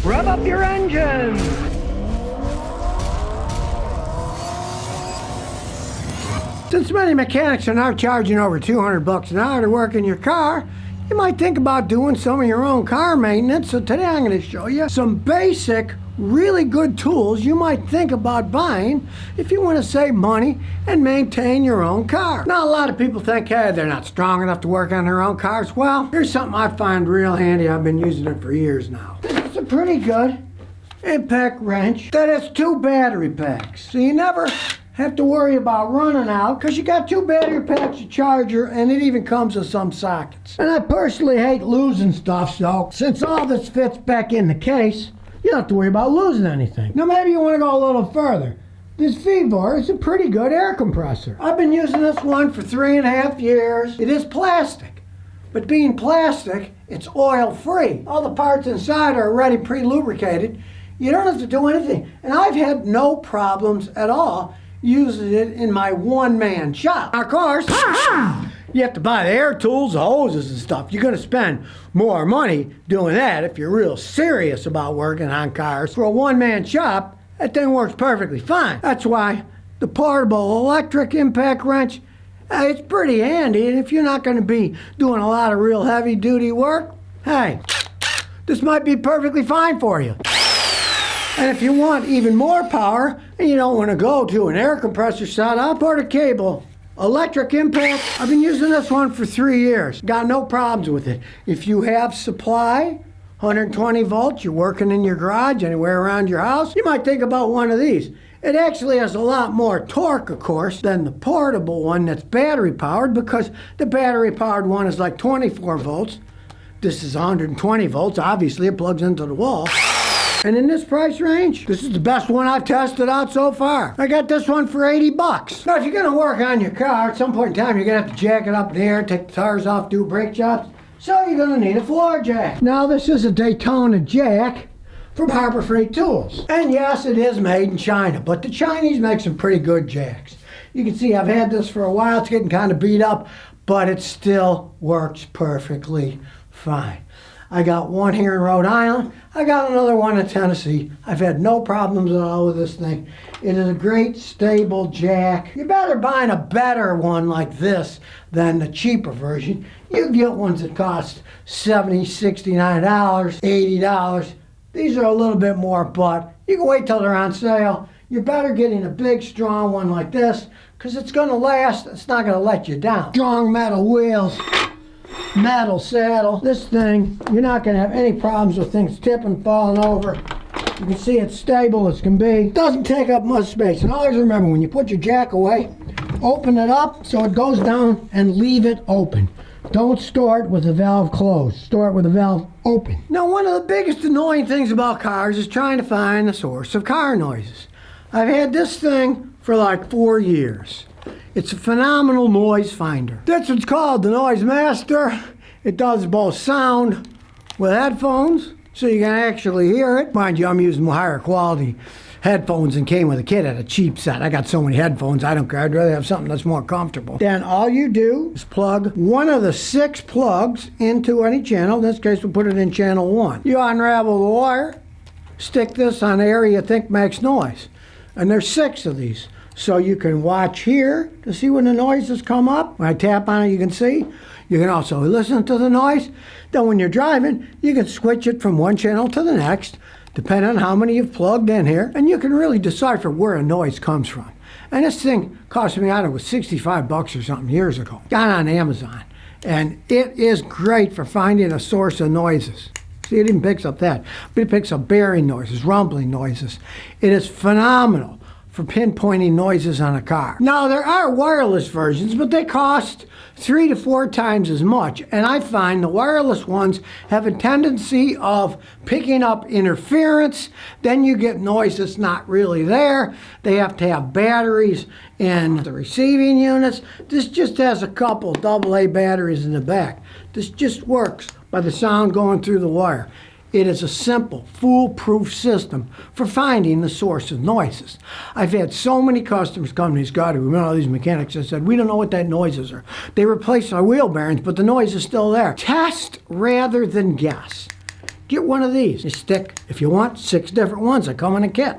Rev up your engines! Since many mechanics are now charging over $200 an hour to work in your car, you might think about doing some of your own car maintenance. So today I'm going to show you some basic, really good tools you might think about buying if you want to save money and maintain your own car. Now, a lot of people think, hey, they're not strong enough to work on their own cars. Well, here's something I find real handy. I've been using it for years now. It's a pretty good impact wrench that has 2 battery packs. So you never have to worry about running out because you got 2 battery packs, a charger, and it even comes with some sockets. And I personally hate losing stuff, so since all this fits back in the case, you don't have to worry about losing anything. Now maybe you want to go a little further. This VVOR is a pretty good air compressor. I've been using this one for 3.5 years. It is plastic, but being plastic, it's oil-free. All the parts inside are already pre-lubricated. You don't have to do anything. And I've had no problems at all using it in my one-man shop. Now, of course, you have to buy the air tools, the hoses and stuff. You're going to spend more money doing that if you're real serious about working on cars. For a one-man shop, that thing works perfectly fine. That's why the portable electric impact wrench, it's pretty handy. And if you're not going to be doing a lot of real heavy-duty work, hey, this might be perfectly fine for you. And if you want even more power and you don't want to go to an air compressor setup or a cable, electric impact, I've been using this one for 3 years. Got no problems with it. If you have supply, 120 volts, you're working in your garage, anywhere around your house, you might think about one of these. It actually has a lot more torque, of course, than the portable one that's battery powered, because the battery powered one is like 24 volts. This is 120 volts. Obviously, it plugs into the wall. And in this price range, this is the best one I've tested out so far. I got this one for $80. Now, if you're gonna work on your car, at some point in time, you're gonna have to jack it up in the air, take the tires off, do brake jobs. So you're gonna need a floor jack. Now, this is a Daytona jack from Harbor Freight Tools. And yes, it is made in China, but the Chinese make some pretty good jacks. You can see I've had this for a while. It's getting kind of beat up, but it still works perfectly fine. I got one here in Rhode Island. I got another one in Tennessee. I've had no problems at all with this thing. It is a great, stable jack. You're better buying a better one like this than the cheaper version. You get ones that cost $70, $69, $80. These are a little bit more, but you can wait till they're on sale. You're better getting a big, strong one like this because it's going to last. It's not going to let you down. Strong metal wheels. Metal saddle. This thing, you're not going to have any problems with things tipping, falling over. You can see it's stable as can be. It doesn't take up much space. And always remember, when you put your jack away, open it up so it goes down and leave it open. Don't store it with the valve closed. Store it with the valve open. Now, one of the biggest annoying things about cars is trying to find the source of car noises. I've had this thing for like 4 years. It's a phenomenal noise finder. This one's called the Noise Master. It does both sound with headphones, so you can actually hear it. Mind you, I'm using higher quality headphones than came with a kit at a cheap set. I got so many headphones, I don't care. I'd rather have something that's more comfortable. Then all you do is plug one of the 6 plugs into any channel. In this case, we'll put it in channel 1. You unravel the wire, stick this on the area you think makes noise. And there's 6 of these. So you can watch here to see when the noises come up. When I tap on it, you can see. You can also listen to the noise. Then when you're driving, you can switch it from one channel to the next, depending on how many you've plugged in here. And you can really decipher where a noise comes from. And this thing cost me, I don't know, it was $65 or something years ago. Got on Amazon. And it is great for finding a source of noises. See, it even picks up that. But it picks up bearing noises, rumbling noises. It is phenomenal for pinpointing noises on a car. Now, there are wireless versions, but they cost 3 to 4 times as much. And I find the wireless ones have a tendency of picking up interference. Then you get noise that's not really there. They have to have batteries in the receiving units. This just has a couple AA batteries in the back. This just works by the sound going through the wire. It is a simple, foolproof system for finding the source of noises. I've had so many customers come to me, Scotty, we met all these mechanics that said, we don't know what that noises are. They replaced our wheel bearings, but the noise is still there. Test rather than guess. get one of these. You stick, if you want, 6 different ones that come in a kit.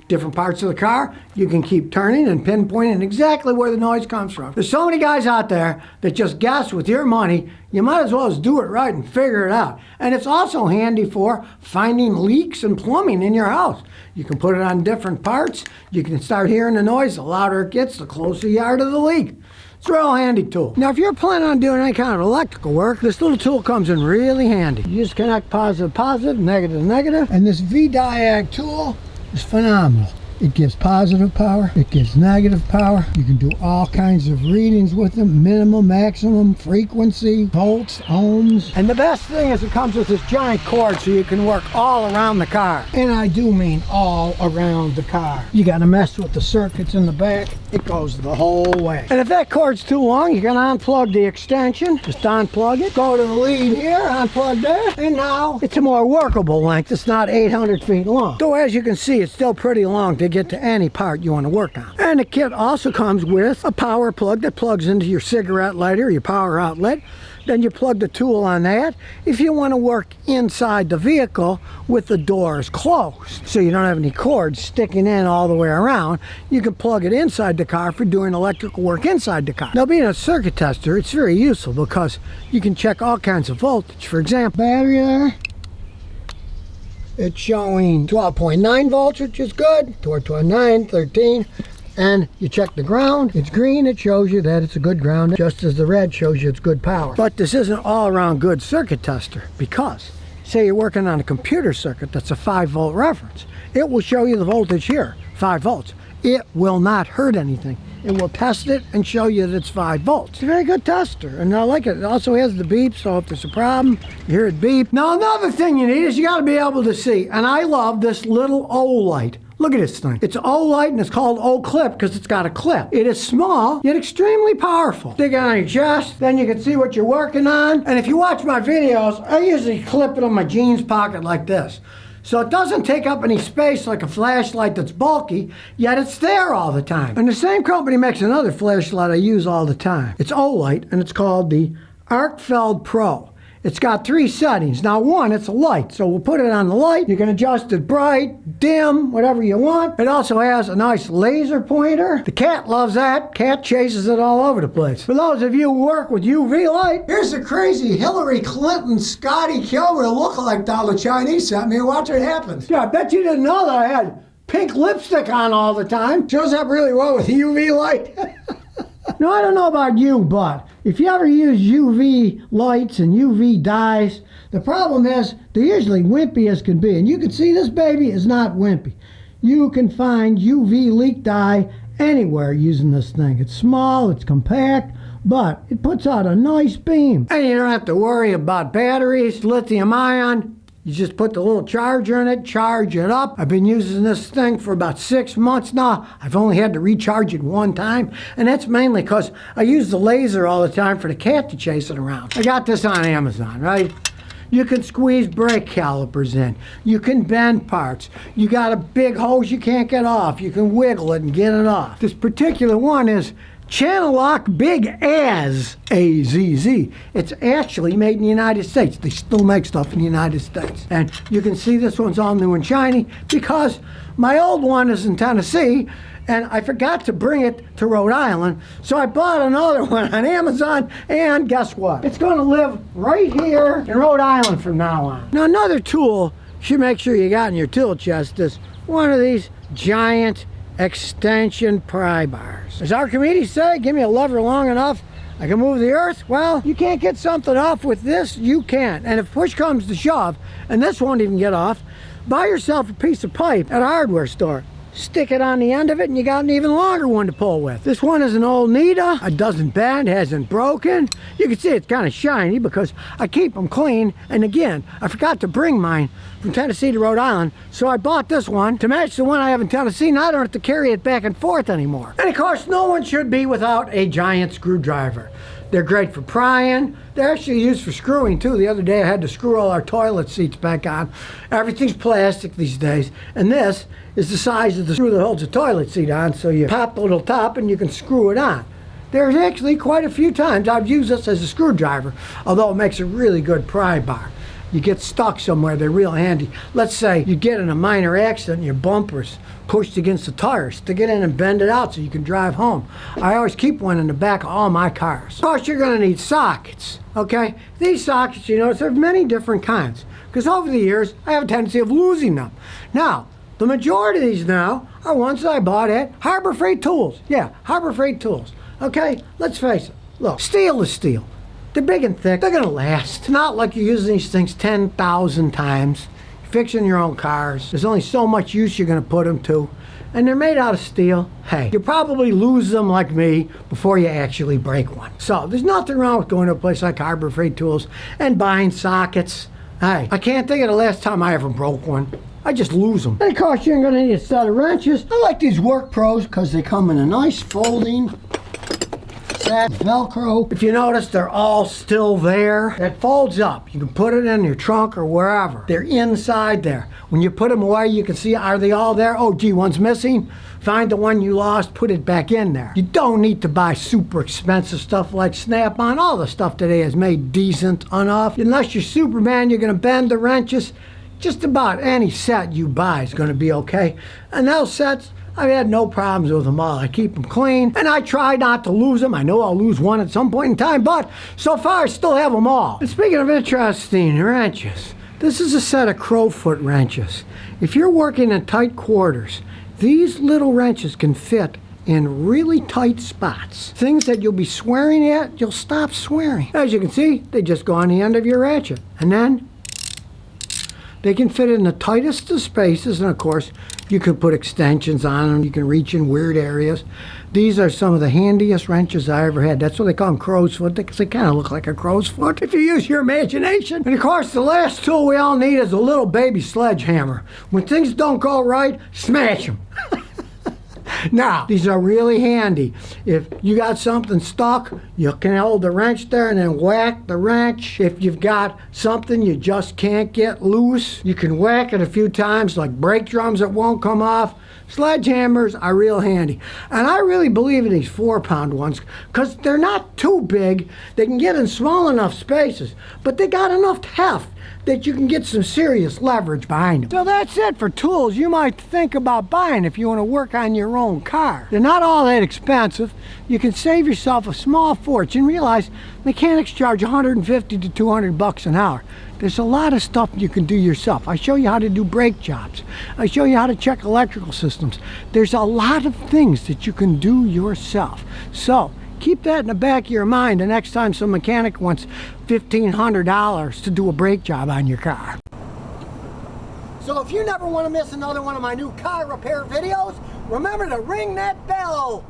Different parts of the car, you can keep turning and pinpointing exactly where the noise comes from. There's so many guys out there that just guess with your money. You might as well just do it right and figure it out. And it's also handy for finding leaks and plumbing in your house. You can put it on different parts. You can start hearing the noise. The louder it gets, the closer you are to the leak. It's a real handy tool. Now, if you're planning on doing any kind of electrical work, this little tool comes in really handy. You just connect positive, positive, negative, negative, and this V-Diag tool is phenomenal. It gives positive power, it gives negative power. You can do all kinds of readings with them, minimum, maximum, frequency, volts, ohms. And the best thing is it comes with this giant cord so you can work all around the car. And I do mean all around the car. You gotta mess with the circuits in the back, it goes the whole way. And if that cord's too long, you're gonna unplug the extension, just unplug it, go to the lead here, unplug there, and now it's a more workable length. It's not 800 feet long. So as you can see, it's still pretty long to get to any part you want to work on. And the kit also comes with a power plug that plugs into your cigarette lighter, your power outlet. Then you plug the tool on that if you want to work inside the vehicle with the doors closed, so you don't have any cords sticking in all the way around. You can plug it inside the car for doing electrical work inside the car. Now, being a circuit tester, it's very useful because you can check all kinds of voltage. For example, battery there, it's showing 12.9 volts, which is good. 12.9, 13. And you check the ground, it's green, it shows you that it's a good ground, just as the red shows you it's good power. But this isn't all around good circuit tester, because say you're working on a computer circuit that's a 5-volt reference. It will show you the voltage here, 5 volts. It will not hurt anything. It will test it and show you that it's 5 volts. It's a very good tester, and I like it. It also has the beep, so if there's a problem, you hear it beep. Now, another thing you need is you gotta be able to see, and I love this little O light. Look at this thing. It's O light and it's called O clip because it's got a clip. It is small, yet extremely powerful. Stick it on your chest, then you can see what you're working on. And if you watch my videos, I usually clip it on my jeans pocket like this. So it doesn't take up any space like a flashlight that's bulky, yet it's there all the time. And the same company makes another flashlight I use all the time. It's O light and it's called the Arcfeld Pro. It's got 3 settings. Now, one, it's a light, so we'll put it on the light. You can adjust it bright, dim, whatever you want. It also has a nice laser pointer. The cat loves that. Cat chases it all over the place. For those of you who work with UV light, here's the crazy Hillary Clinton Scotty Kilmer lookalike doll the Chinese sent me. Watch what happens. Yeah, I bet you didn't know that I had pink lipstick on all the time. Shows up really well with UV light. Now, I don't know about you, but if you ever use UV lights and UV dyes, the problem is they're usually wimpy as can be. And you can see this baby is not wimpy. You can find UV leak dye anywhere using this thing. It's small, it's compact, but it puts out a nice beam. And you don't have to worry about batteries, lithium ion. You just put the little charger in it, charge it up. I've been using this thing for about 6 months now. I've only had to recharge it 1 time, and that's mainly because I use the laser all the time for the cat to chase it around. I got this on Amazon, right? You can squeeze brake calipers in. You can bend parts. You got a big hose you can't get off. You can wiggle it and get it off. This particular one is Channel Lock Big As AZZ. It's actually made in the United States. They still make stuff in the United States. And you can see this one's all new and shiny because my old one is in Tennessee and I forgot to bring it to Rhode Island. So I bought another one on Amazon, and guess what? It's gonna live right here in Rhode Island from now on. Now, another tool you should make sure you got in your tool chest is one of these giant extension pry bars. As Archimedes said, give me a lever long enough, I can move the earth. Well, you can't get something off with this, you can't. And if push comes to shove, and this won't even get off, buy yourself a piece of pipe at a hardware store. Stick it on the end of it and you got an even longer one to pull with. This one is an old Nita. It doesn't bend, hasn't broken. You can see it's kind of shiny because I keep them clean. And again, I forgot to bring mine from Tennessee to Rhode Island, so I bought this one to match the one I have in Tennessee. Now I don't have to carry it back and forth anymore. And of course, no one should be without a giant screwdriver. They're great for prying. They're actually used for screwing too. The other day I had to screw all our toilet seats back on. Everything's plastic these days. And this is the size of the screw that holds the toilet seat on. So you pop the little top and you can screw it on. There's actually quite a few times I've used this as a screwdriver, although it makes a really good pry bar. you get stuck somewhere, they're real handy. Let's say you get in a minor accident and your bumper's pushed against the tires. Stick it in and bend it out so you can drive home. I always keep one in the back of all my cars. Of course, you're going to need sockets, okay? These sockets, you notice, there are many different kinds, because over the years, I have a tendency of losing them. Now, the majority of these now are ones that I bought at Harbor Freight Tools. Yeah, Harbor Freight Tools. Okay, let's face it. Look, steel is steel. They're big and thick. They're gonna last. It's not like you're using these things 10,000 times. You're fixing your own cars. There's only so much use you're gonna put them to. And they're made out of steel. Hey, you probably lose them like me before you actually break one. So there's nothing wrong with going to a place like Harbor Freight Tools and buying sockets. Hey, I can't think of the last time I ever broke one. I just lose them. And of course, you're going to need a set of wrenches. I like these Work Pros because they come in a nice folding set, Velcro. If you notice, they're all still there. It folds up. You can put it in your trunk or wherever. They're inside there. When you put them away, you can see, are they all there? Oh, gee, one's missing. Find the one you lost, put it back in there. You don't need to buy super expensive stuff like Snap-on. All the stuff today is made decent enough. Unless you're Superman, you're going to bend the wrenches. Just about any set you buy is going to be okay. And those sets, I've had no problems with them all. I keep them clean, and I try not to lose them. I know I'll lose one at some point in time, but so far I still have them all. And speaking of interesting wrenches, this is a set of crowfoot wrenches. If you're working in tight quarters, these little wrenches can fit in really tight spots. Things that you'll be swearing at, you'll stop swearing. As you can see, they just go on the end of your ratchet. And then they can fit in the tightest of spaces, and of course, you can put extensions on them. You can reach in weird areas. These are some of the handiest wrenches I ever had. That's what they call them, crow's foot, because they kind of look like a crow's foot if you use your imagination. And of course, the last tool we all need is a little baby sledgehammer. When things don't go right, smash them. Now, these are really handy. If you got something stuck, you can hold the wrench there and then whack the wrench. If you've got something you just can't get loose, you can whack it a few times, like brake drums that won't come off. Sledgehammers are real handy. And I really believe in these 4-pound ones because they're not too big. They can get in small enough spaces, but they got enough heft that you can get some serious leverage behind them. So that's it for tools you might think about buying if you want to work on your own car. They're not all that expensive. You can save yourself a small fortune. Realize mechanics charge 150 to 200 bucks an hour. There's a lot of stuff you can do yourself. I show you how to do brake jobs. I show you how to check electrical systems. There's a lot of things that you can do yourself. So keep that in the back of your mind the next time some mechanic wants $1,500 to do a brake job on your car. So if you never want to miss another one of my new car repair videos, remember to ring that bell.